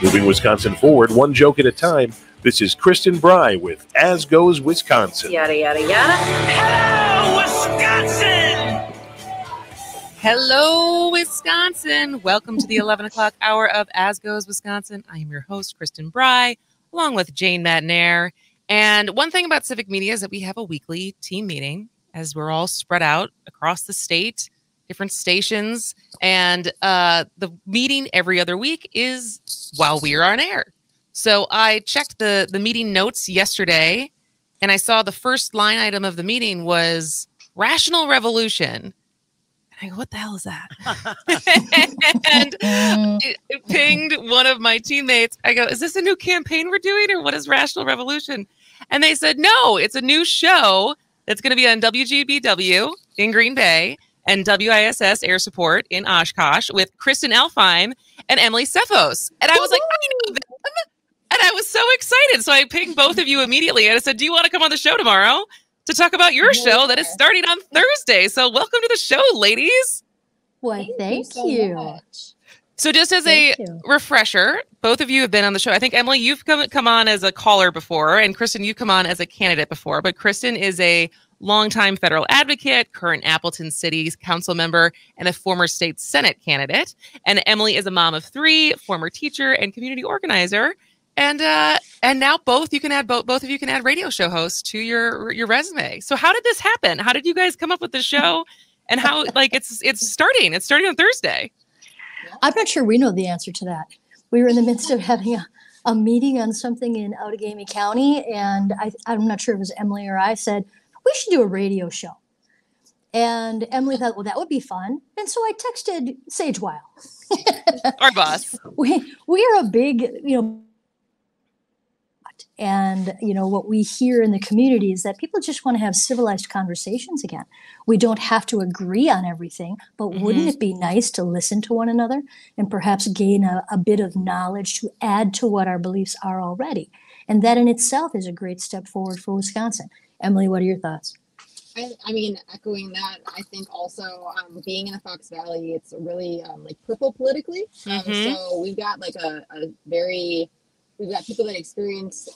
Moving Wisconsin forward, one joke at a time, this is Kirsten Bry with As Goes Wisconsin. Yada, yada, yada. Hello, Wisconsin! Hello, Wisconsin. Welcome to the 11 o'clock hour of As Goes Wisconsin. I am your host, Kirsten Bry, along with Jane Matnair. And one thing about Civic Media is that we have a weekly team meeting as we're all spread out across the state, different stations. And the meeting every other week is while we are on air. So I checked the meeting notes yesterday, and I saw the first line item of the meeting was Rational Revolution. I go, what the hell is that? And it pinged one of my teammates. I go, is this a new campaign we're doing, or what is Rational Revolution? And they said, no, it's a new show that's going to be on WGBW in Green Bay and WISS Air Support in Oshkosh with Kristen Alfheim and Emily Tseffos. And I was like, I know them. And I was so excited. So I pinged both of you immediately. And I said, do you want to come on the show tomorrow to talk about your show that is starting on Thursday? So welcome to the show, ladies. Well, thank you. So just as a refresher, both of you have been on the show. I think, Emily, you've come on as a caller before, and Kristen, you've come on as a candidate before. But Kristen is a longtime federal advocate, current Appleton City Council member, and a former state Senate candidate. And Emily is a mom of 3, former teacher and community organizer. And now both of you can add radio show hosts to your resume. So how did this happen? How did you guys come up with the show? And how it's starting on Thursday? I'm not sure we know the answer to that. We were in the midst of having a meeting on something in Outagamie County, and I'm not sure if it was Emily or I said, we should do a radio show. And Emily thought, well, that would be fun. And so I texted Sagewile. Our boss. We are a big, and what we hear in the community is that people just want to have civilized conversations again. We don't have to agree on everything, but wouldn't it be nice to listen to one another and perhaps gain a bit of knowledge to add to what our beliefs are already? And that in itself is a great step forward for Wisconsin. Emily, what are your thoughts? I mean, echoing that, I think also being in the Fox Valley, it's really purple politically. So we've got we've got people that experience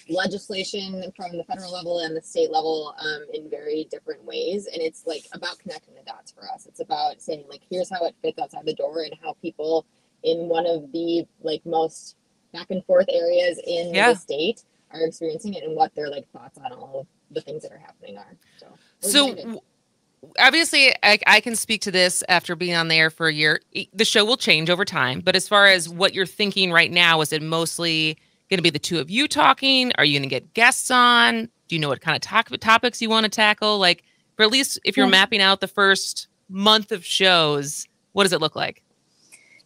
legislation from the federal level and the state level in very different ways. And it's about connecting the dots for us. It's about saying here's how it fits outside the door and how people in one of the most back and forth areas in the state are experiencing it and what their thoughts on all of the things that are happening are. So obviously, I can speak to this after being on the air for a year. The show will change over time, but as far as what you're thinking right now, is it mostly going to be the two of you talking? Are you going to get guests on? Do you know what kind of topics you want to tackle? For at least if you're mapping out the first month of shows, what does it look like?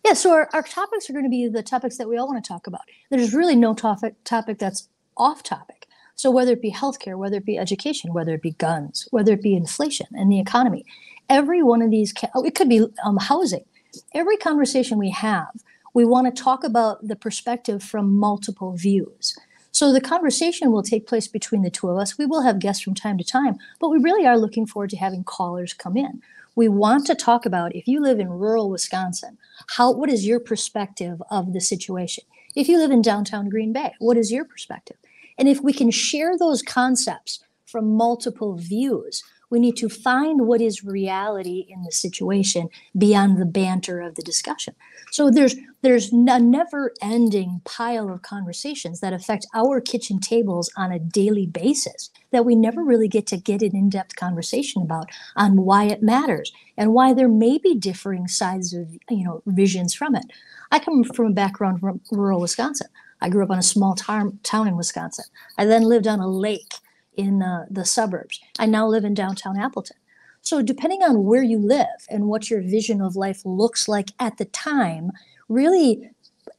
Yeah, so our topics are going to be the topics that we all want to talk about. There's really no topic that's off topic. So whether it be healthcare, whether it be education, whether it be guns, whether it be inflation and the economy, every one of these, it could be housing. Every conversation we have, we want to talk about the perspective from multiple views. So the conversation will take place between the two of us. We will have guests from time to time, but we really are looking forward to having callers come in. We want to talk about, if you live in rural Wisconsin, what is your perspective of the situation? If you live in downtown Green Bay, what is your perspective? And if we can share those concepts from multiple views, we need to find what is reality in the situation beyond the banter of the discussion. So there's a never-ending pile of conversations that affect our kitchen tables on a daily basis that we never really get an in-depth conversation about on why it matters and why there may be differing sides of visions from it. I come from a background from rural Wisconsin. I grew up on a small town in Wisconsin. I then lived on a lake in the suburbs. I now live in downtown Appleton. So depending on where you live and what your vision of life looks like at the time really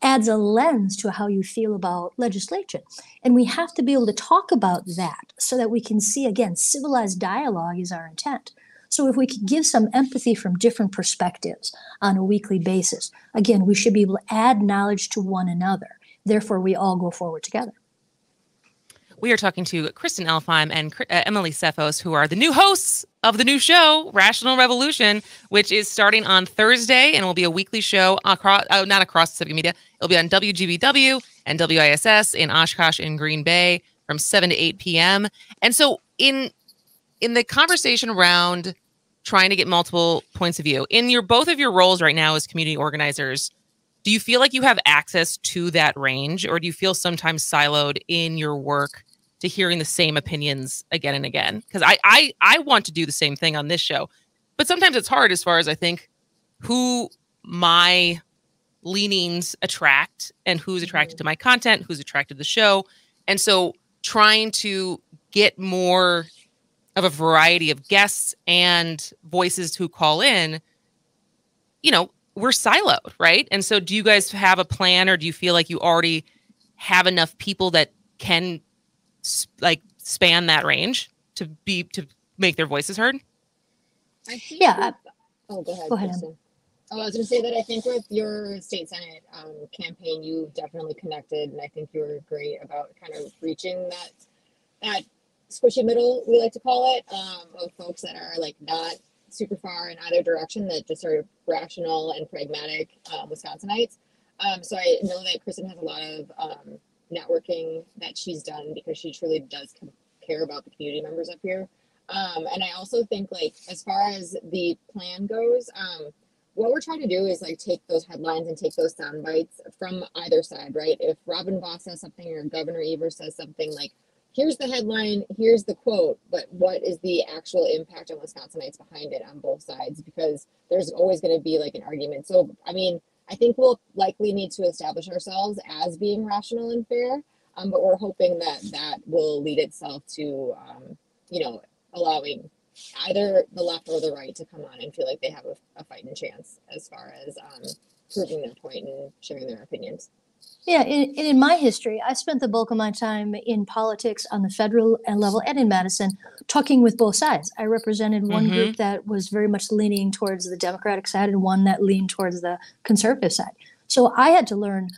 adds a lens to how you feel about legislation. And we have to be able to talk about that so that we can see, again, civilized dialogue is our intent. So if we could give some empathy from different perspectives on a weekly basis, again, we should be able to add knowledge to one another. Therefore, we all go forward together. We are talking to Kristen Alfheim and Emily Tseffos, who are the new hosts of the new show, Rational Revolution, which is starting on Thursday and will be a weekly show across, not across Civic Media. It'll be on WGBW and WISS in Oshkosh and Green Bay from 7 to 8 p.m. And so in the conversation around trying to get multiple points of view, in both of your roles right now as community organizers, do you feel like you have access to that range, or do you feel sometimes siloed in your work to hearing the same opinions again and again? Because I want to do the same thing on this show, but sometimes it's hard as far as I think who my leanings attract and who's attracted to my content, who's attracted to the show. And so trying to get more of a variety of guests and voices who call in, we're siloed, right? And so do you guys have a plan, or do you feel like you already have enough people that can span that range to make their voices heard? I think Yeah. go ahead. Go ahead, Kristen. Oh, I was going to say that I think with your state senate campaign, you definitely connected, and I think you were great about kind of reaching that squishy middle, we like to call it, of folks that are like not super far in either direction, that just are rational and pragmatic Wisconsinites. So I know that Kristen has a lot of networking that she's done because she truly does care about the community members up here. And I also think, like, as far as the plan goes, what we're trying to do is like take those headlines and take those sound bites from either side, right? If Robin Vos says something or Governor Evers says something, like, here's the headline, here's the quote, but what is the actual impact on Wisconsinites behind it on both sides? Because there's always going to be like an argument. So, I mean, I think we'll likely need to establish ourselves as being rational and fair, but we're hoping that will lead itself to, allowing either the left or the right to come on and feel like they have a fighting chance as far as proving their point and sharing their opinions. Yeah, in my history, I spent the bulk of my time in politics on the federal level and in Madison, talking with both sides. I represented one group that was very much leaning towards the Democratic side and one that leaned towards the conservative side. So I had to learn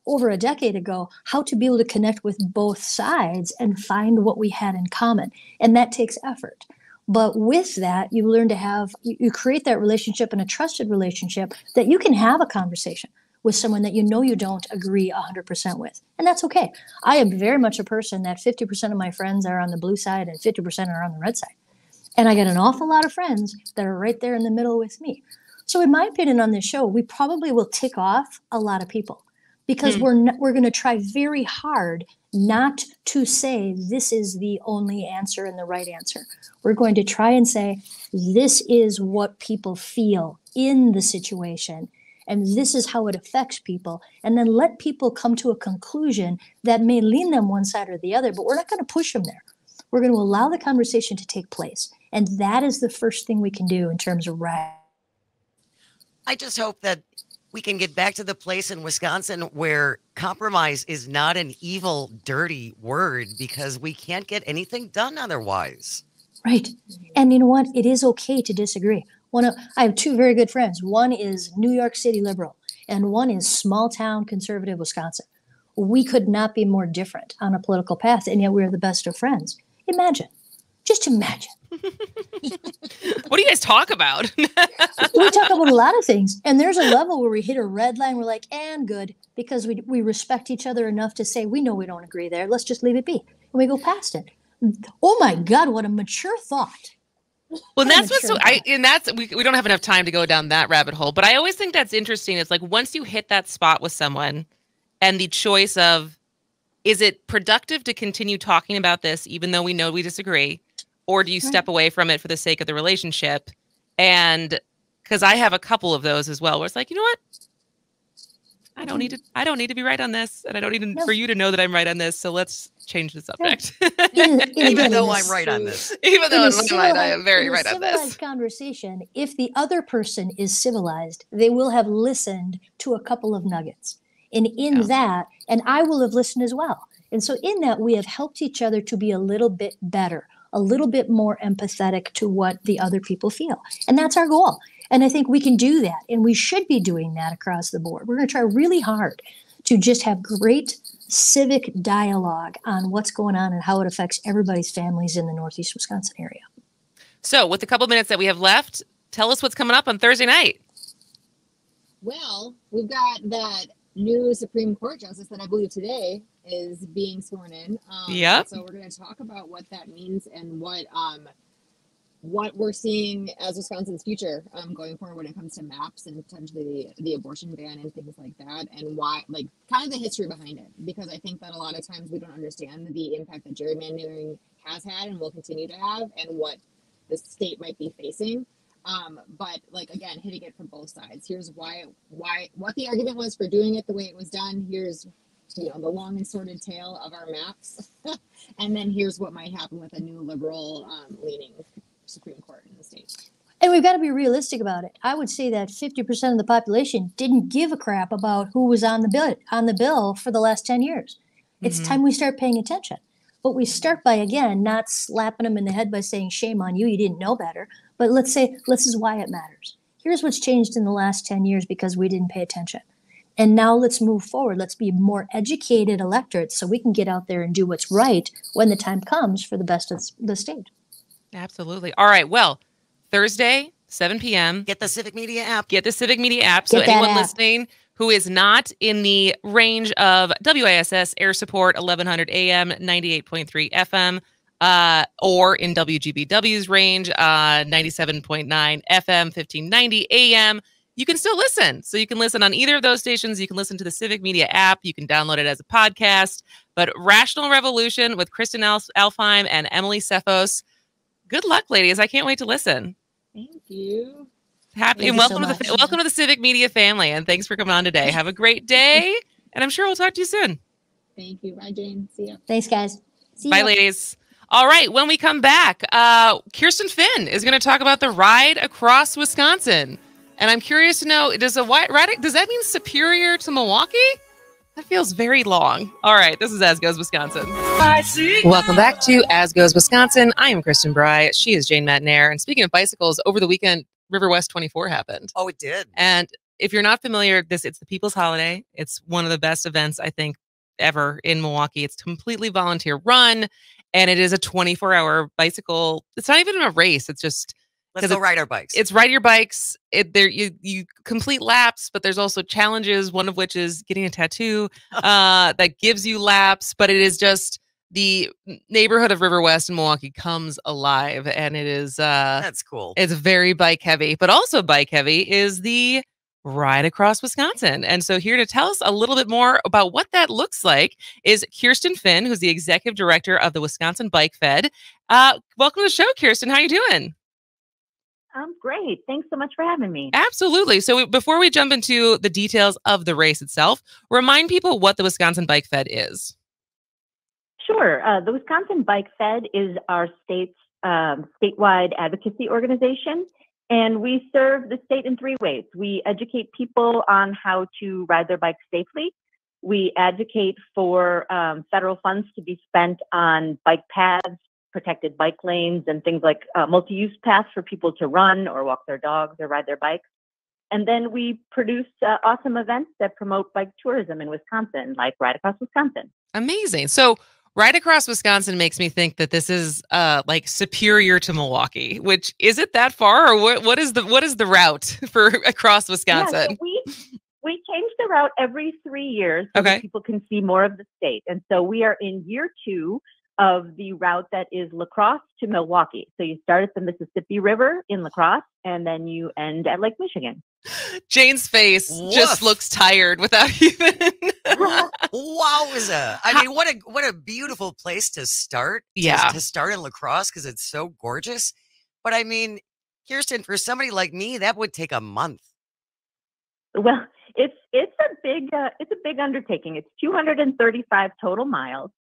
over a decade ago how to be able to connect with both sides and find what we had in common. And that takes effort. But with that, you learn to you create that relationship and a trusted relationship that you can have a conversation with someone that you don't agree 100% with. And that's okay. I am very much a person that 50% of my friends are on the blue side and 50% are on the red side. And I get an awful lot of friends that are right there in the middle with me. So in my opinion on this show, we probably will tick off a lot of people because we're going to try very hard not to say this is the only answer and the right answer. We're going to try and say this is what people feel in the situation, and this is how it affects people, and then let people come to a conclusion that may lean them one side or the other, but we're not going to push them there. We're going to allow the conversation to take place, and that is the first thing we can do in terms of I just hope that we can get back to the place in Wisconsin where compromise is not an evil, dirty word, because we can't get anything done otherwise. Right. And you know what? It is okay to disagree. I have two very good friends. One is New York City liberal, and one is small town conservative Wisconsin. We could not be more different on a political path, and yet we're the best of friends. Imagine. Just imagine. What do you guys talk about? We talk about a lot of things, and there's a level where we hit a red line. We're like, and good, because we respect each other enough to say, we know we don't agree there. Let's just leave it be. And we go past it. Oh my God, what a mature thought. Well, that's we don't have enough time to go down that rabbit hole, but I always think that's interesting. It's like once you hit that spot with someone and the choice of, is it productive to continue talking about this even though we know we disagree, or do you step away from it for the sake of the relationship? And because I have a couple of those as well, where it's like, you know what? I don't need to be right on this, and I don't need for you to know that I'm right on this. So let's change the subject. Even though I'm right on this. Even though in my mind I am very right on this. In a civilized conversation, if the other person is civilized, they will have listened to a couple of nuggets. And in that, and I will have listened as well. And so in that, we have helped each other to be a little bit better, a little bit more empathetic to what the other people feel. And that's our goal. And I think we can do that. And we should be doing that across the board. We're going to try really hard to just have great civic dialogue on what's going on and how it affects everybody's families in the Northeast Wisconsin area. So with the couple minutes that we have left, tell us what's coming up on Thursday night. Well, we've got that new Supreme Court justice that I believe today is being sworn in. Yep. So we're going to talk about what that means and what we're seeing as Wisconsin's future going forward when it comes to maps and potentially the abortion ban and things like that, and why, like, kind of the history behind it, because I think that a lot of times we don't understand the impact that gerrymandering has had and will continue to have, and what the state might be facing. But like, again, hitting it from both sides. Here's what the argument was for doing it the way it was done. Here's, you know, the long and sordid tale of our maps. And then here's what might happen with a new liberal leaning Supreme Court in the state. And we've got to be realistic about it. I would say that 50% of the population didn't give a crap about who was on the bill for the last 10 years. It's time we start paying attention. But we start by, again, not slapping them in the head by saying, shame on you, you didn't know better. But let's say, this is why it matters. Here's what's changed in the last 10 years because we didn't pay attention. And now let's move forward. Let's be more educated electorates so we can get out there and do what's right when the time comes for the best of the state. Absolutely. All right. Well, Thursday, 7 p.m. Get the Civic Media app. Get the Civic Media app. So Get that anyone app. listening who is not in the range of WISS air support 1100 AM, 98.3 FM, or in WGBW's range, 97.9 FM, 1590 AM, you can still listen. So you can listen on either of those stations. You can listen to the Civic Media app. You can download it as a podcast. But Rational Revolution with Kristen Alfheim and Emily Tseffos. Good luck, ladies. I can't wait to listen. Thank you. Happy Thank and you welcome so to the much. welcome to the Civic Media family, and thanks for coming on today. Have a great day, and I'm sure we'll talk to you soon. Thank you. Bye, Jane. See ya. Thanks, guys. See Bye, ya. ladies. All right, when we come back, Kirsten Finn is going to talk about the ride across Wisconsin, and I'm curious to know, does that mean superior to Milwaukee? That feels very long. All right, this is As Goes Wisconsin. Welcome back to As Goes Wisconsin. I am Kristen Bry. She is Jane Matnair. And speaking of bicycles, over the weekend, River West 24 happened. Oh, it did. And if you're not familiar, it's the People's Holiday. It's one of the best events, I think, ever in Milwaukee. It's completely volunteer run, and it is a 24-hour bicycle. It's not even a race. It's just Let's go ride our bikes. It's ride your bikes. You complete laps, but there's also challenges. One of which is getting a tattoo that gives you laps. But it is just the neighborhood of River West in Milwaukee comes alive, and it is That's cool. It's very bike heavy, but also bike heavy is the ride across Wisconsin. And so here to tell us a little bit more about what that looks like is Kirsten Finn, who's the executive director of the Wisconsin Bike Fed. Welcome to the show, Kirsten. How are you doing? I'm great. Thanks so much for having me. Absolutely. So before we jump into the details of the race itself, remind people what the Wisconsin Bike Fed is. Sure. The Wisconsin Bike Fed is our state's statewide advocacy organization, and we serve the state in three ways. We educate people on how to ride their bikes safely. We advocate for federal funds to be spent on bike paths, protected bike lanes, and things like multi-use paths for people to run or walk their dogs or ride their bikes. And then we produce awesome events that promote bike tourism in Wisconsin, like Ride Across Wisconsin. Amazing. So Ride Across Wisconsin makes me think that this is like superior to Milwaukee, which is it that far, or what is the route for across Wisconsin? Yeah, so we change the route every 3 years so Okay. that people can see more of the state. And so we are in year 2 of the route that is La Crosse to Milwaukee. So you start at the Mississippi River in La Crosse, and then you end at Lake Michigan. Jane's face just Woof. looks tired without even. Wowza. I mean, what a beautiful place to start. Yeah. To start in La Crosse because it's so gorgeous. But I mean, Kirsten, for somebody like me, that would take a month. Well, it's a big undertaking. It's 235 total miles.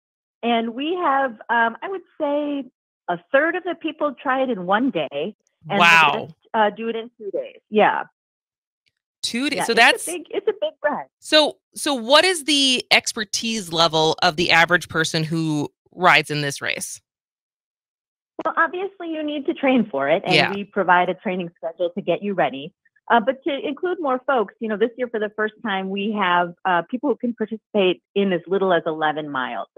And we have, I would say, a third of the people try it in 1 day. And Wow. the rest, do it in 2 days. Yeah. 2 days. Yeah, So it's a big ride. So what is the expertise level of the average person who rides in this race? Well, obviously you need to train for it, and Yeah. we provide a training schedule to get you ready. But to include more folks, this year for the first time, we have people who can participate in as little as 11 miles.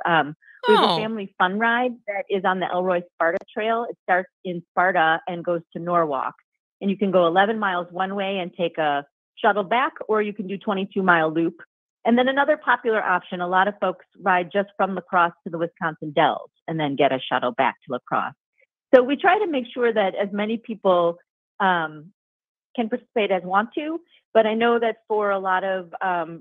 We have a family fun ride that is on the Elroy Sparta Trail. It starts in Sparta and goes to Norwalk. And you can go 11 miles one way and take a shuttle back, or you can do 22-mile loop. And then another popular option, a lot of folks ride just from La Crosse to the Wisconsin Dells and then get a shuttle back to La Crosse. So we try to make sure that as many people can participate as want to, but I know that for a lot of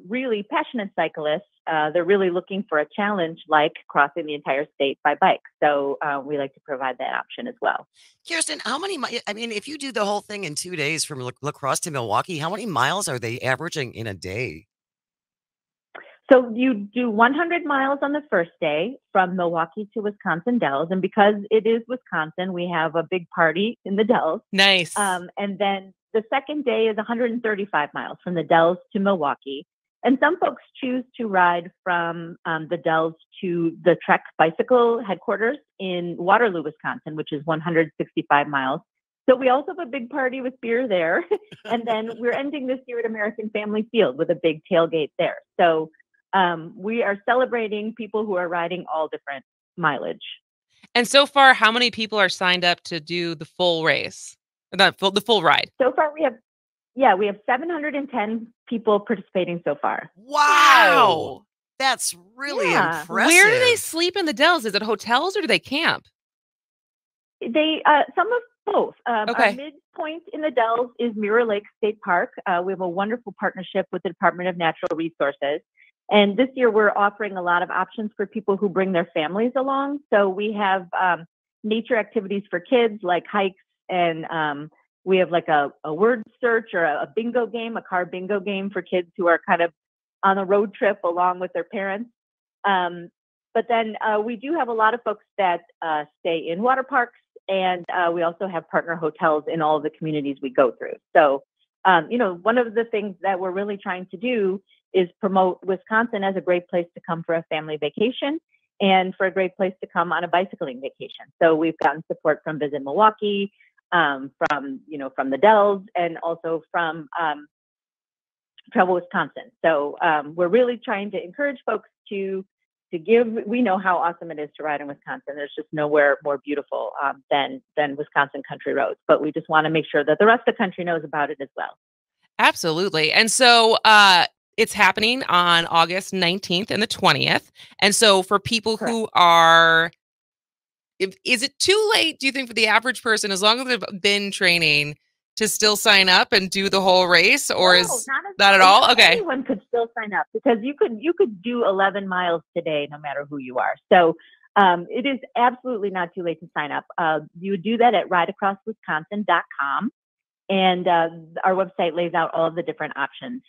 really passionate cyclists, they're really looking for a challenge like crossing the entire state by bike. So we like to provide that option as well. Kirsten, how many, if you do the whole thing in 2 days from La Crosse to Milwaukee, how many miles are they averaging in a day? So you do 100 miles on the first day from Milwaukee to Wisconsin Dells. And because it is Wisconsin, we have a big party in the Dells. Nice. And then the second day is 135 miles from the Dells to Milwaukee. And some folks choose to ride from the Dells to the Trek Bicycle headquarters in Waterloo, Wisconsin, which is 165 miles. So we also have a big party with beer there. And then we're ending this year at American Family Field with a big tailgate there. So we are celebrating people who are riding all different mileage. And so far, how many people are signed up to do the full race? The full ride? So far, we have 710 people participating so far. Wow. That's really impressive. Where do they sleep in the Dells? Is it hotels or do they camp? They some of both. Our midpoint in the Dells is Mirror Lake State Park. We have a wonderful partnership with the Department of Natural Resources. And this year, we're offering a lot of options for people who bring their families along. So we have nature activities for kids like hikes, and we have like a word search or a bingo game, a car bingo game for kids who are kind of on a road trip along with their parents. But then we do have a lot of folks that stay in water parks, and we also have partner hotels in all of the communities we go through. So, one of the things that we're really trying to do is promote Wisconsin as a great place to come for a family vacation and for a great place to come on a bicycling vacation. So we've gotten support from Visit Milwaukee, from the Dells, and also from Travel Wisconsin. So we're really trying to encourage folks to give. We know how awesome it is to ride in Wisconsin. There's just nowhere more beautiful than Wisconsin country roads. But we just want to make sure that the rest of the country knows about it as well. Absolutely. And so it's happening on August 19th and the 20th. And so for people who are, is it too late, do you think, for the average person, as long as they've been training, to still sign up and do the whole race? Or is not at all? Okay. Anyone could still sign up because you could do 11 miles today, no matter who you are. So it is absolutely not too late to sign up. You would do that at rideacrosswisconsin.com. And our website lays out all of the different options.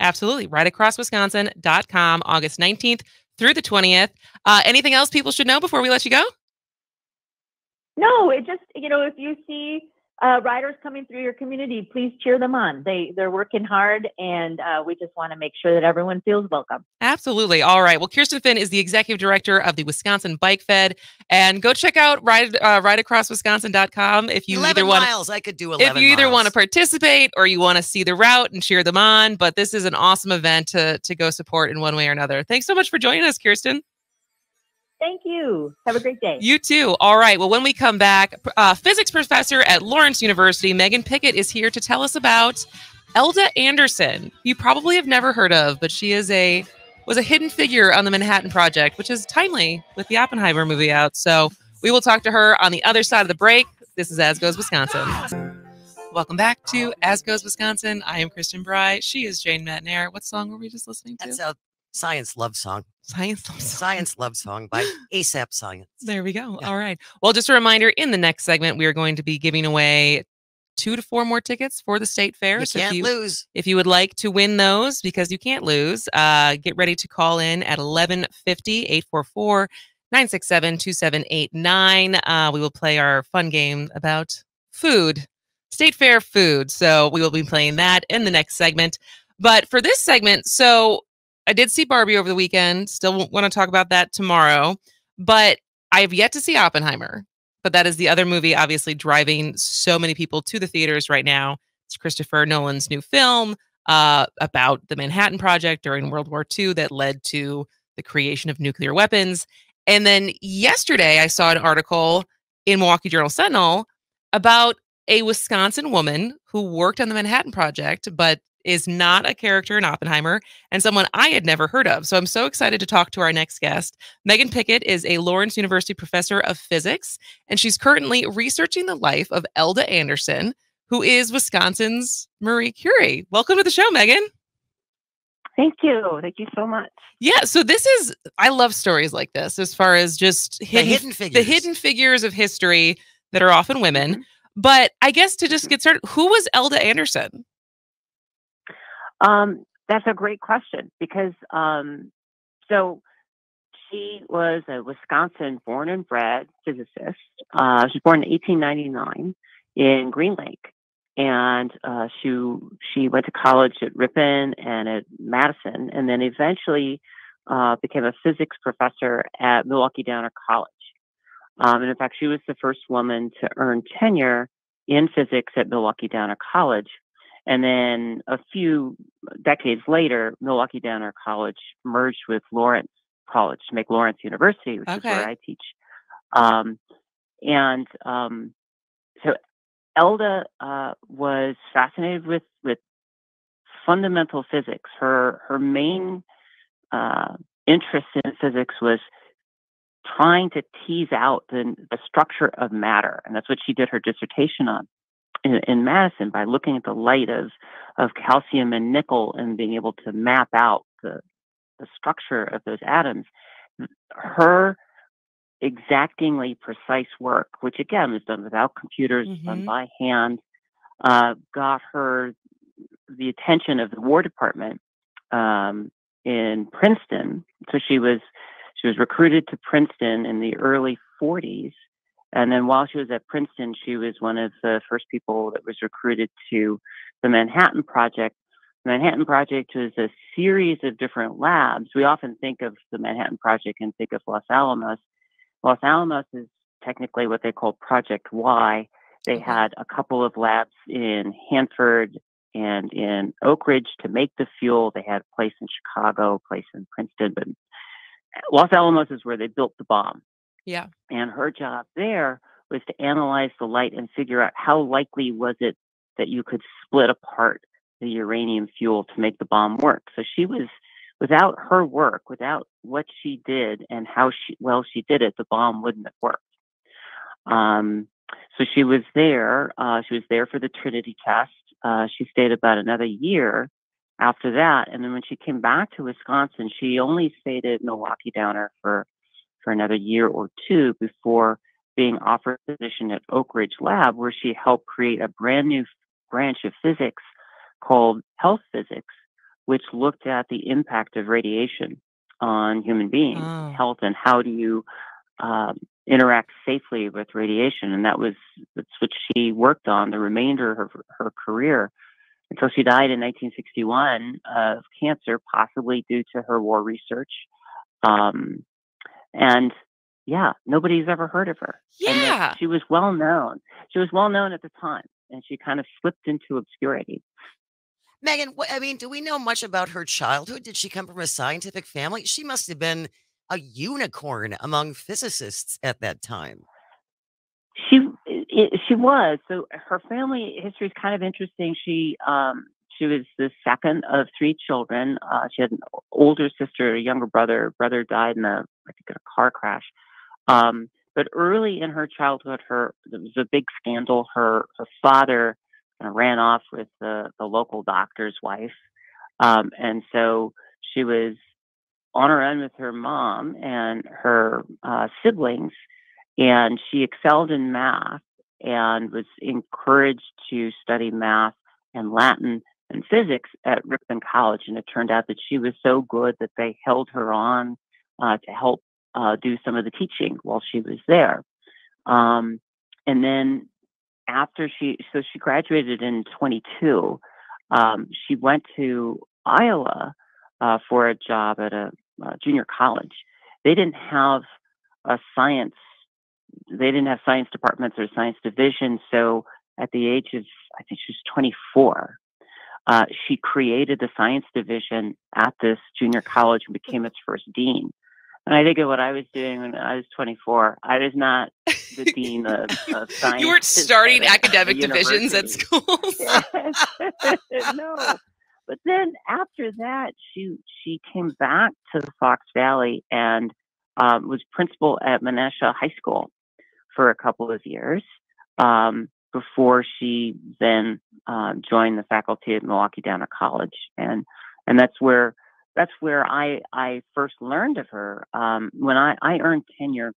Absolutely. Rideacrosswisconsin.com, August 19th through the 20th. Anything else people should know before we let you go? No, it just, if you see riders coming through your community, please cheer them on. They're working hard, and we just want to make sure that everyone feels welcome. Absolutely. All right. Well, Kirsten Finn is the executive director of the Wisconsin Bike Fed, and go check out rideacrosswisconsin.com if you 11 either want miles. I could do 11 if you either miles. want to participate or you want to see the route and cheer them on. But this is an awesome event to go support in one way or another. Thanks so much for joining us, Kirsten. Thank you. Have a great day. You too. All right. Well, when we come back, physics professor at Lawrence University, Megan Pickett, is here to tell us about Elda Andersen. You probably have never heard of, but she was a hidden figure on the Manhattan Project, which is timely with the Oppenheimer movie out. So we will talk to her on the other side of the break. This is As Goes Wisconsin. Welcome back to As Goes Wisconsin. I am Kristen Bry. She is Jane Matnair. What song were we just listening to? That's a Science Love Song. Science Love Song by ASAP Science. There we go. Yeah. All right. Well, just a reminder, in the next segment, we are going to be giving away 2 to 4 more tickets for the state fair. You can't lose. If you would like to win those, because you can't lose, get ready to call in at 1150-844-967-2789. We will play our fun game about food, state fair food. So we will be playing that in the next segment. But for this segment, so I did see Barbie over the weekend. Still want to talk about that tomorrow. But I have yet to see Oppenheimer. But that is the other movie, obviously, driving so many people to the theaters right now. It's It's Christopher Nolan's new film about the Manhattan Project during World War II that led to the creation of nuclear weapons. And then yesterday, I saw an article in Milwaukee Journal Sentinel about a Wisconsin woman who worked on the Manhattan Project, but is not a character in Oppenheimer, and someone I had never heard of. So I'm so excited to talk to our next guest. Megan Pickett is a Lawrence University professor of physics, and she's currently researching the life of Elda Andersen, who is Wisconsin's Marie Curie. Welcome to the show, Megan. Thank you. Thank you so much. Yeah, so I love stories like this, as far as just The hidden figures. The hidden figures of history that are often women. Mm-hmm. But I guess to just get started, who was Elda Andersen? That's a great question because so she was a Wisconsin born and bred physicist. She was born in 1899 in Green Lake, and she went to college at Ripon and at Madison, and then eventually became a physics professor at Milwaukee Downer College. And in fact, she was the first woman to earn tenure in physics at Milwaukee Downer College. And then a few decades later, Milwaukee Downer College merged with Lawrence College to make Lawrence University, which is where I teach. So Elda was fascinated with fundamental physics. Her main interest in physics was trying to tease out the structure of matter, and that's what she did her dissertation on in Madison, by looking at the light of calcium and nickel and being able to map out the structure of those atoms. Her exactingly precise work, which again was done without computers, done by hand, got her the attention of the War Department in Princeton. So she was recruited to Princeton in the early 40s. And then while she was at Princeton, she was one of the first people that was recruited to the Manhattan Project. The Manhattan Project was a series of different labs. We often think of the Manhattan Project and think of Los Alamos. Los Alamos is technically what they call Project Y. They had a couple of labs in Hanford and in Oak Ridge to make the fuel. They had a place in Chicago, a place in Princeton, but Los Alamos is where they built the bomb. Yeah. And her job there was to analyze the light and figure out how likely was it that you could split apart the uranium fuel to make the bomb work. So she was, without her work, without what she did and how well she did it, the bomb wouldn't have worked. So she was there. She was there for the Trinity test. She stayed about another year after that. And then when she came back to Wisconsin, she only stayed at Milwaukee Downer for another year or two before being offered a position at Oak Ridge Lab, where she helped create a brand new branch of physics called health physics, which looked at the impact of radiation on human beings, health, and how do you interact safely with radiation. And that's what she worked on the remainder of her career until she died in 1961 of cancer, possibly due to her war research. And yeah, nobody's ever heard of her. Yeah. And she was well known. She was well known at the time, and she kind of slipped into obscurity. Megan, do we know much about her childhood? Did she come from a scientific family? She must have been a unicorn among physicists at that time. She was. So her family history is kind of interesting. She was the second of three children. She had an older sister, a younger brother. Brother died in a car crash. But early in her childhood, there was a big scandal. Her father ran off with the local doctor's wife. And so she was on her own with her mom and her siblings, and she excelled in math and was encouraged to study math and Latin and physics at Ripon College. And it turned out that she was so good that they held her on to help do some of the teaching while she was there. And then after she graduated in 22, she went to Iowa for a job at a junior college. They didn't have science departments or science divisions, so at the age of, I think she was 24, she created the science division at this junior college and became its first dean. And I think of what I was doing when I was 24. I was not the dean of science. You weren't starting academic divisions at schools. No. But then after that, she came back to the Fox Valley and was principal at Menasha High School for a couple of years before she then joined the faculty at Milwaukee Downer College. And that's where I first learned of her when I earned tenure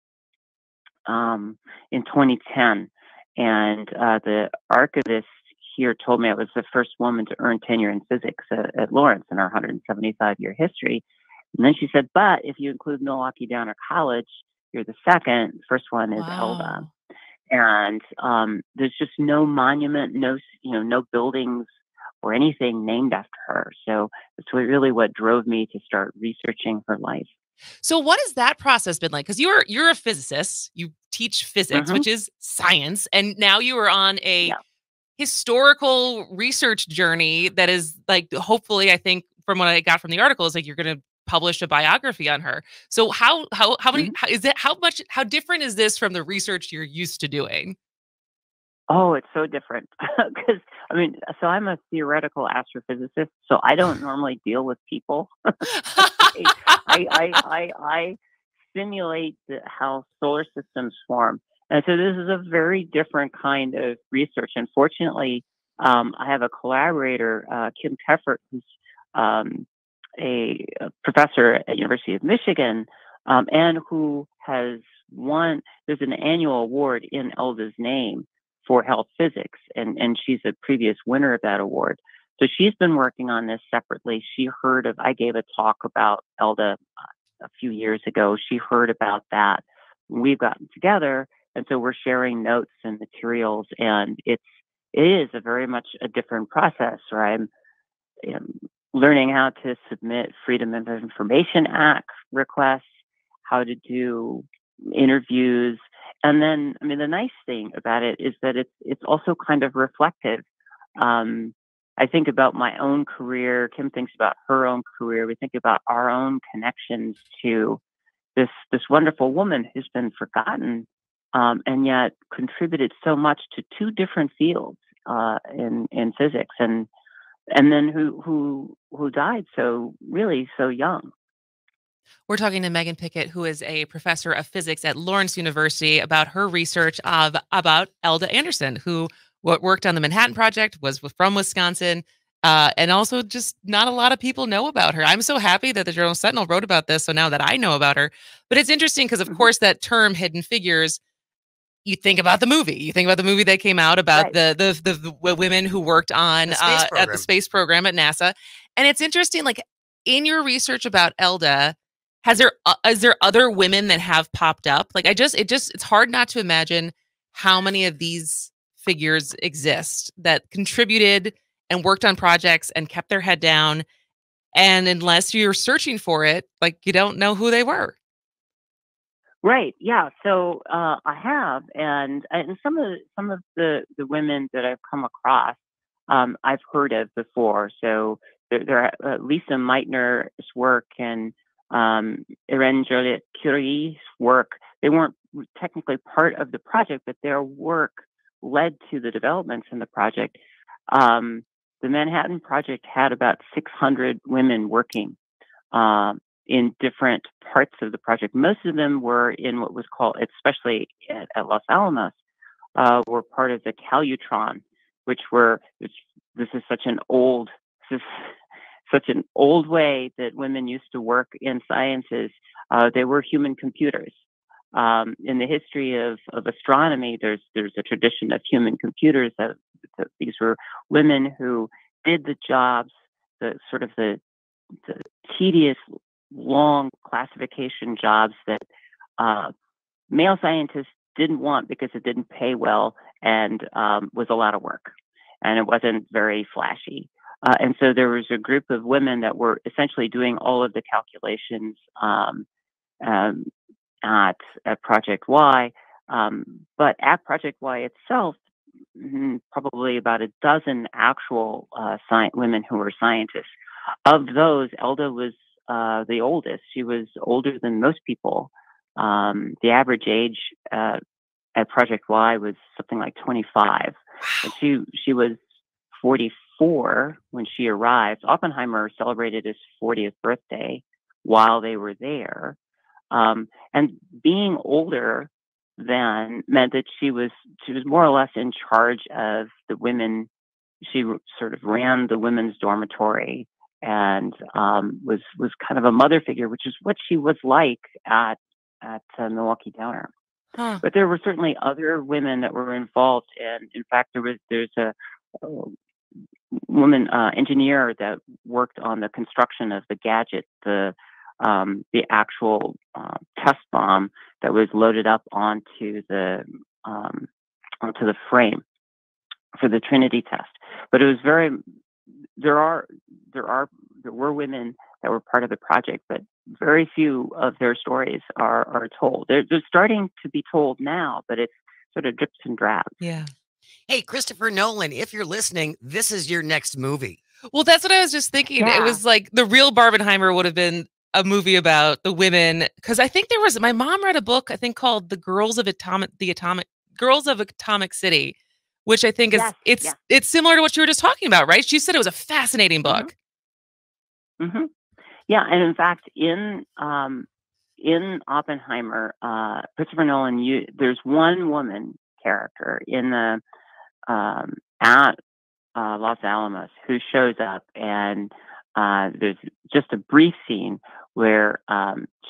in 2010, and the archivist here told me I was the first woman to earn tenure in physics at Lawrence in our 175-year history. And then she said, but if you include Milwaukee Downer College, you're the second. The first one is Elda. And there's just no monument, no buildings or anything named after her. So that's really what drove me to start researching her life. So what has that process been like? Because you're a physicist, you teach physics, which is science, and now you are on a historical research journey that is like, hopefully, I think from what I got from the article, is like you're going to publish a biography on her. So how many how different is this from the research you're used to doing? Oh, it's so different because so I'm a theoretical astrophysicist, so I don't normally deal with people. I simulate how solar systems form, and so this is a very different kind of research. And fortunately, I have a collaborator, Kim Teffert, who's a professor at University of Michigan, and who has won. There's an annual award in Elda's name for health physics, and she's a previous winner of that award. So she's been working on this separately. I gave a talk about Elda a few years ago. She heard about that. We've gotten together, and so we're sharing notes and materials, and it is a very much a different process where I'm learning how to submit Freedom of Information Act requests, how to do interviews. And then, the nice thing about it is that it's also kind of reflective. I think about my own career. Kim thinks about her own career. We think about our own connections to this wonderful woman who's been forgotten, and yet contributed so much to two different fields in physics, and then who died so young. We're talking to Megan Pickett, who is a professor of physics at Lawrence University, about her research about Elda Andersen, who worked on the Manhattan Project, was from Wisconsin, and also just not a lot of people know about her. I'm so happy that the Journal Sentinel wrote about this, so now that I know about her. But it's interesting because, of course, that term Hidden Figures, you think about the movie. You think about the movie that came out about the women who worked on at the space program at NASA. And it's interesting, like, in your research about Elda, is there other women that have popped up? Like, it's hard not to imagine how many of these figures exist that contributed and worked on projects and kept their head down. And unless you're searching for it, like, you don't know who they were. Right. Yeah. So I have, and some of the women that I've come across, I've heard of before. So there are Lisa Meitner's work and Irene Joliet Curie's work. They weren't technically part of the project, but their work led to the developments in the project. The Manhattan Project had about 600 women working in different parts of the project. Most of them were in what was called, especially at Los Alamos, were part of the Calutron, which this is such an old way that women used to work in sciences. They were human computers. In the history of astronomy, there's a tradition of human computers. These were women who did the jobs, the tedious, long classification jobs that male scientists didn't want because it didn't pay well and was a lot of work, and it wasn't very flashy. And so there was a group of women that were essentially doing all of the calculations at Project Y. But at Project Y itself, probably about a dozen actual women who were scientists. Of those, Elda was the oldest. She was older than most people. The average age at Project Y was something like 25. And she was 44 when she arrived. Oppenheimer celebrated his 40th birthday while they were there. And being older then meant that she was more or less in charge of the women. She sort of ran the women's dormitory and was kind of a mother figure, which is what she was like at Milwaukee Downer. Huh. But there were certainly other women that were involved, and in fact, there's a woman engineer that worked on the construction of the gadget, the actual test bomb that was loaded up onto the frame for the Trinity test. But it was there were women that were part of the project, but very few of their stories are told. They're starting to be told now, but it's sort of drips and drabs. Yeah. Hey, Christopher Nolan, if you're listening, this is your next movie. Well, that's what I was just thinking. Yeah. It was like the real Barbenheimer would have been a movie about the women, because I think my mom read a book, I think, called The Girls of Atomic City, which I think it's similar to what you were just talking about, right? She said it was a fascinating book. Mm-hmm. Yeah, and in fact, in Oppenheimer, Christopher Nolan, there's one woman character in the at Los Alamos who shows up, and there's just a brief scene where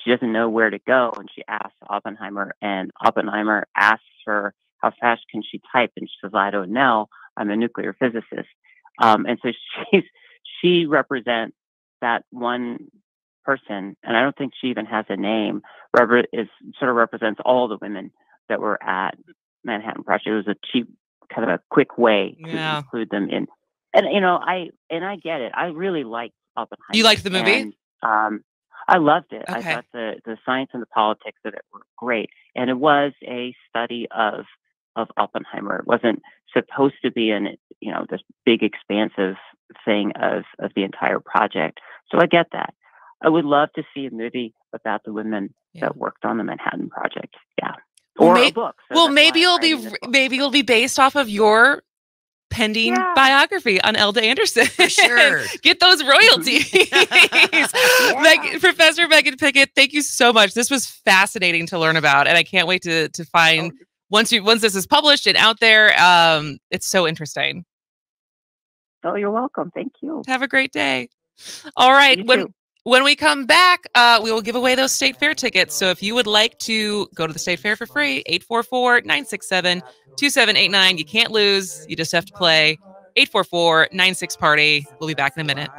she doesn't know where to go, and she asks Oppenheimer, and Oppenheimer asks her, how fast can she type? And she says, I don't know. I'm a nuclear physicist. And so she represents that one person, and I don't think she even has a name, sort of represents all the women that were at Manhattan Project. It was a cheap, kind of a quick way to include them in. And, I get it. I really liked Oppenheimer. You liked the movie? And, I loved it. Okay. I thought the science and the politics of it were great. And it was a study of Oppenheimer. It wasn't supposed to be this big expansive thing of the entire project. So I get that. I would love to see a movie about the women that worked on the Manhattan Project. Yeah. Or a book. So maybe it'll be based off of your pending biography on Elda Andersen. For sure. Get those royalties. Professor Megan Pickett, thank you so much. This was fascinating to learn about, and I can't wait to find once this is published and out there. It's so interesting. Oh, you're welcome. Thank you. Have a great day. All right. When we come back, we will give away those State Fair tickets. So if you would like to go to the State Fair for free, 844-967-2789. You can't lose. You just have to play 844-96-PARTY. We'll be back in a minute.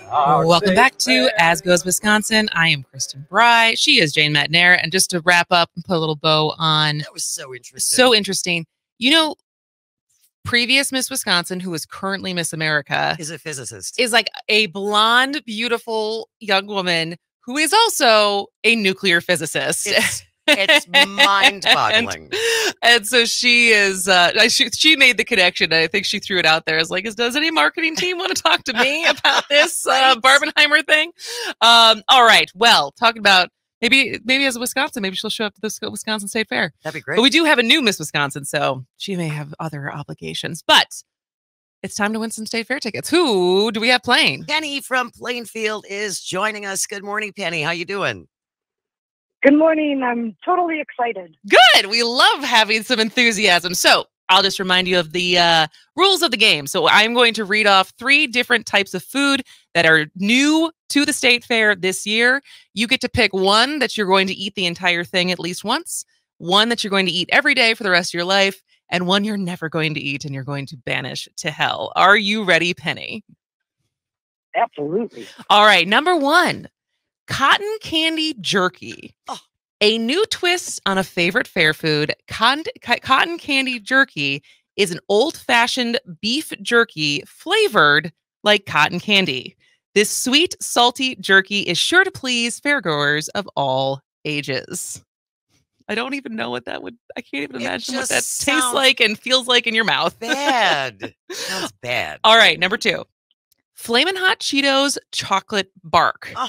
Welcome back to As Goes Wisconsin. I am Kristen Bry. She is Jane Matnair. And just to wrap up and put a little bow on. That was so interesting. So interesting. Previous Miss Wisconsin, who is currently Miss America, is a physicist, is like a blonde, beautiful young woman who is also a nuclear physicist. It's mind-boggling. And so she is. She made the connection. I think she threw it out there as like, does any marketing team want to talk to me about this Barbenheimer thing? All right. Well, talking about. Maybe as a Wisconsin, maybe she'll show up to the Wisconsin State Fair. That'd be great. But we do have a new Miss Wisconsin, so she may have other obligations. But it's time to win some State Fair tickets. Who do we have playing? Penny from Plainfield is joining us. Good morning, Penny. How you doing? Good morning. I'm totally excited. Good. We love having some enthusiasm. So I'll just remind you of the rules of the game. So I'm going to read off 3 different types of food that are new to the State Fair this year. You get to pick one that you're going to eat the entire thing at least once, one that you're going to eat every day for the rest of your life, and one you're never going to eat and you're going to banish to hell. Are you ready, Penny? Absolutely. All right. Number 1, cotton candy jerky. Oh. A new twist on a favorite fair food, cotton candy jerky is an old-fashioned beef jerky flavored like cotton candy. This sweet, salty jerky is sure to please fairgoers of all ages. I don't even know what that would, I can't even imagine what just that tastes sounds like and feels like in your mouth. Bad. Sounds bad. All right, number 2. Flamin' Hot Cheetos chocolate bark. Oh.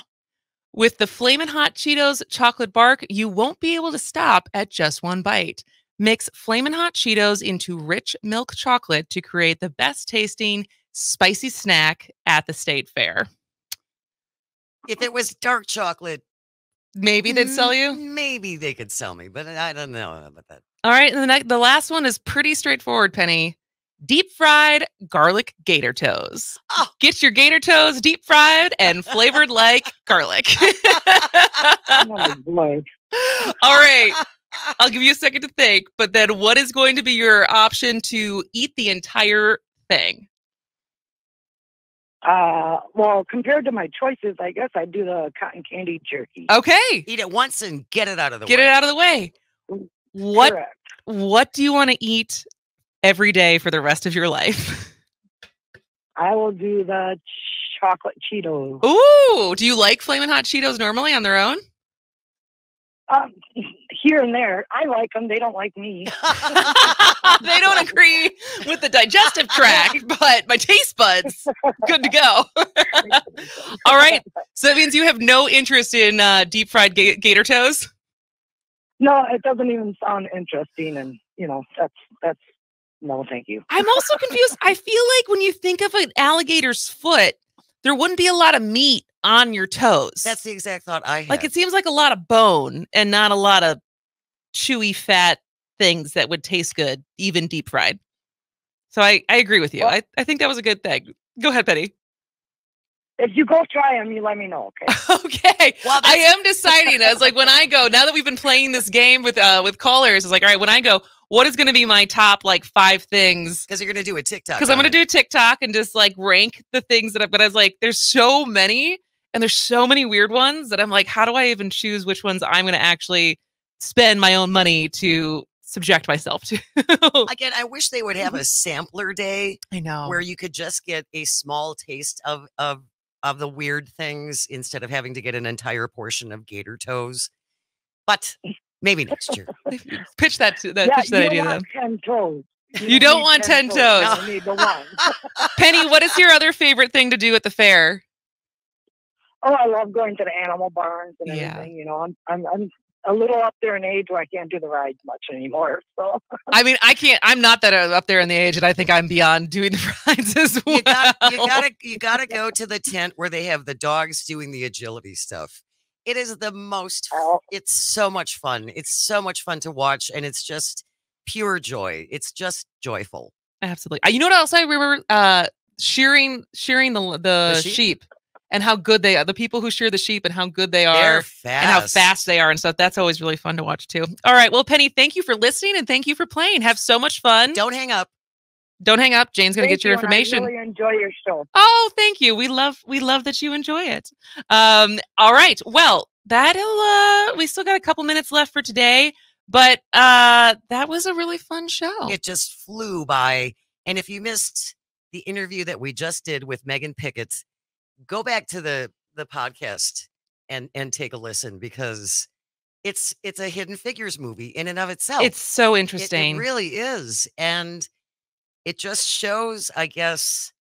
With the Flamin' Hot Cheetos chocolate bark, you won't be able to stop at just one bite. Mix Flamin' Hot Cheetos into rich milk chocolate to create the best tasting spicy snack at the state fair. If it was dark chocolate, Maybe they'd sell you. maybe they could sell me, but I don't know about that. All right, and the last one is pretty straightforward, Penny. Deep fried garlic gator toes. Oh. Get your gator toes deep fried and flavored like garlic. Oh, boy. All right. I'll give you a second to think, but then what is going to be your option to eat the entire thing? Well, compared to my choices, I guess I'd do the cotton candy jerky. Okay. Eat it once and get it out of the way. Get it out of the way. Correct. What do you want to eat every day for the rest of your life? I will do the chocolate Cheetos. Ooh, do you like Flamin' Hot Cheetos normally on their own? Here and there. I like them. They don't like me. They don't agree with the digestive tract, but my taste buds, good to go. All right. So that means you have no interest in deep fried gator toes? No, it doesn't even sound interesting. And, that's no, thank you. I'm also confused. I feel like when you think of an alligator's foot, there wouldn't be a lot of meat on your toes. That's the exact thought I had. Like, it seems like a lot of bone and not a lot of chewy fat things that would taste good, even deep fried. So I agree with you. Well, I think that was a good thing. Go ahead, Penny. If you go try them, you let me know, okay? Okay. Well, I am deciding. I was like, when I go, now that we've been playing this game with callers, it's like, all right, when I go, what is going to be my top 5 things? Because you're going to do a TikTok. Because I'm going to do TikTok and just rank the things that but I was like, there's so many and there's so many weird ones that I'm like, how do I even choose which ones I'm going to actually spend my own money to subject myself to? Again, I wish they would have a sampler day. I know. Where you could just get a small taste of the weird things instead of having to get an entire portion of gator toes. But maybe next year. Pitch that idea then. 10 toes. You don't want 10 toes. No. You need the one. Penny, what is your other favorite thing to do at the fair? Oh, I love going to the animal barns and everything. I'm a little up there in age where I can't do the rides much anymore. So I mean, I can't. I'm not that up there in the age, and I think I'm beyond doing the rides as well. You gotta go to the tent where they have the dogs doing the agility stuff. It is the most. It's so much fun. It's so much fun to watch, and it's just pure joy. It's just joyful. Absolutely. You know what else I remember? Shearing the sheep. And how good they are, the people who shear the sheep and how good they are. They're fast. And how fast they are and stuff. That's always really fun to watch too. All right. Well, Penny, thank you for listening and thank you for playing. Have so much fun. Don't hang up. Don't hang up. Jane's going to get your information. I really enjoy your show. Oh, thank you. We love that you enjoy it. All right. Well, we still got a couple minutes left for today, but that was a really fun show. It just flew by. And if you missed the interview that we just did with Megan Pickett, go back to the podcast and take a listen because it's a Hidden Figures movie in and of itself. It's so interesting. It really is. And it just shows, I guess,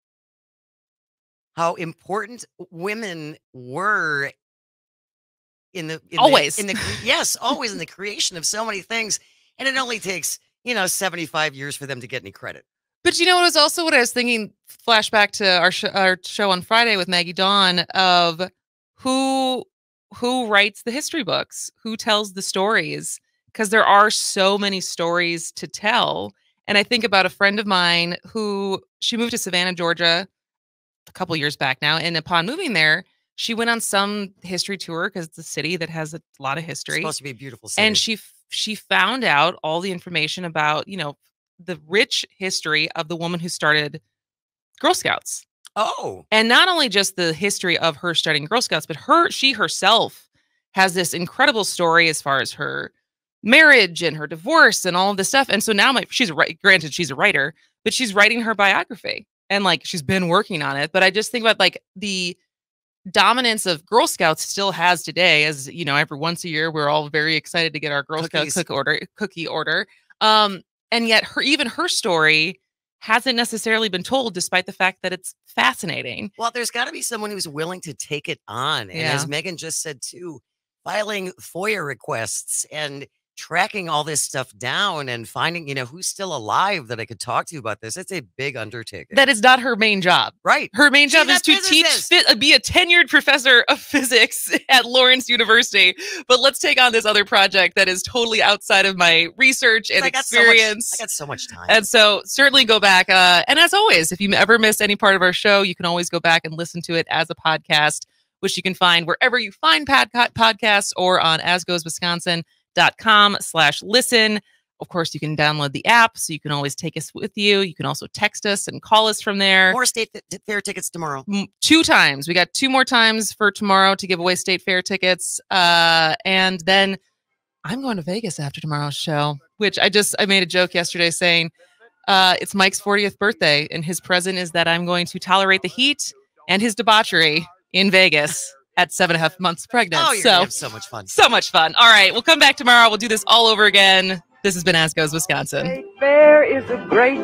how important women were always in the creation of so many things. And it only takes, 75 years for them to get any credit. But it was also what I was thinking, flashback to our show on Friday with Maggie Dawn of who writes the history books, who tells the stories, because there are so many stories to tell. And I think about a friend of mine she moved to Savannah, Georgia a couple years back now. And upon moving there, she went on some history tour because it's a city that has a lot of history. It's supposed to be a beautiful city. And she found out all the information about, the rich history of the woman who started Girl Scouts. Oh. And not only just the history of her starting Girl Scouts, but she herself has this incredible story as far as her marriage and her divorce and all of this stuff. And so now granted she's a writer, but she's writing her biography and she's been working on it. But I just think about the dominance of Girl Scouts still has today, as you know, every once a year we're all very excited to get our Girl Scout cookie order. And yet even her story hasn't necessarily been told, despite the fact that it's fascinating. Well, there's got to be someone who's willing to take it on. And as Megan just said too, filing FOIA requests and tracking all this stuff down and finding, who's still alive that I could talk to about this. It's a big undertaking. That is not her main job. Right. Her main job is to be a tenured professor of physics at Lawrence University. But let's take on this other project that is totally outside of my research and experience. I got so much time. And so certainly go back. And as always, if you ever miss any part of our show, you can always go back and listen to it as a podcast, which you can find wherever you find podcasts or on asgoeswisconsin.com/listen. Of course, you can download the app, so you can always take us with you. You can also text us and call us from there. More state fair tickets tomorrow. 2 times. We got 2 more times for tomorrow to give away state fair tickets. And then I'm going to Vegas after tomorrow's show, which I made a joke yesterday saying it's Mike's 40th birthday, and his present is that I'm going to tolerate the heat and his debauchery in Vegas at 7.5 months pregnant. Oh, you're gonna have so much fun. So much fun. All right, we'll come back tomorrow. We'll do this all over again. This has been As Goes Wisconsin. State Fair is a great